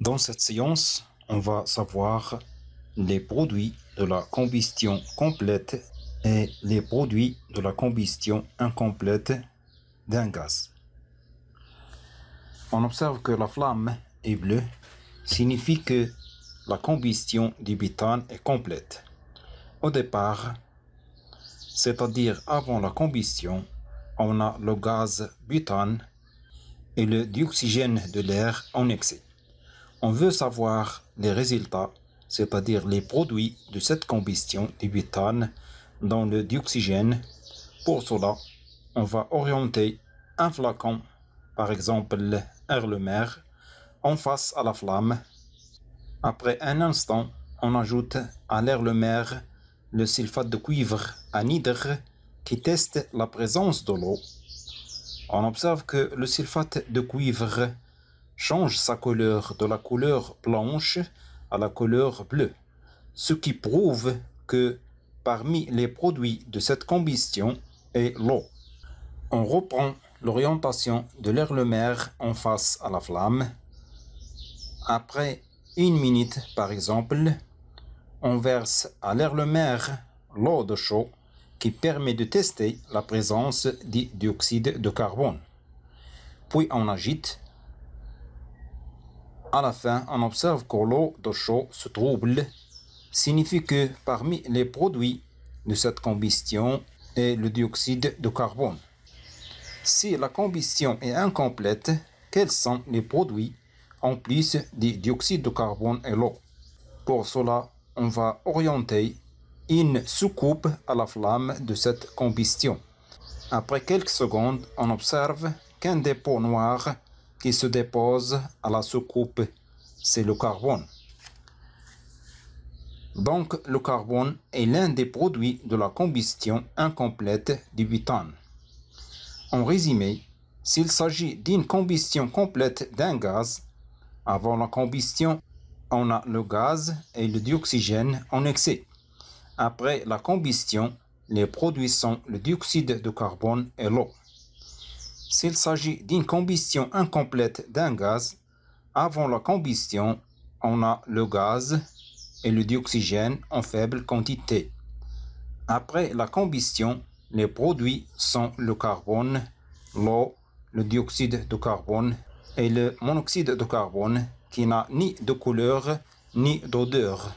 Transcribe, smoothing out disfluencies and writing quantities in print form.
Dans cette séance, on va savoir les produits de la combustion complète et les produits de la combustion incomplète d'un gaz. On observe que la flamme est bleue, signifie que la combustion du butane est complète. Au départ, c'est-à-dire avant la combustion, on a le gaz butane et le dioxygène de l'air en excès. On veut savoir les résultats, c'est-à-dire les produits de cette combustion du butane dans le dioxygène. Pour cela, on va orienter un flacon, par exemple vers le mer, en face à la flamme. Après un instant, on ajoute à l'air le mer le sulfate de cuivre anhydre qui teste la présence de l'eau. On observe que le sulfate de cuivre change sa couleur de la couleur blanche à la couleur bleue, ce qui prouve que parmi les produits de cette combustion est l'eau. On reprend l'orientation de l'air le mer en face à la flamme. Après 1 minute par exemple, on verse à l'air le mer l'eau de chaud qui permet de tester la présence du dioxyde de carbone. Puis on agite. À la fin, on observe que l'eau de chaud se trouble, signifie que parmi les produits de cette combustion est le dioxyde de carbone. Si la combustion est incomplète, quels sont les produits en plus du dioxyde de carbone et l'eau? Pour cela, on va orienter une soucoupe à la flamme de cette combustion. Après quelques secondes, on observe qu'un dépôt noir qui se dépose à la soucoupe, c'est le carbone. Donc, le carbone est l'un des produits de la combustion incomplète du butane. En résumé, s'il s'agit d'une combustion complète d'un gaz, avant la combustion, on a le gaz et le dioxygène en excès. Après la combustion, les produits sont le dioxyde de carbone et l'eau. S'il s'agit d'une combustion incomplète d'un gaz, avant la combustion, on a le gaz et le dioxygène en faible quantité. Après la combustion, les produits sont le carbone, l'eau, le dioxyde de carbone et le monoxyde de carbone qui n'a ni de couleur ni d'odeur.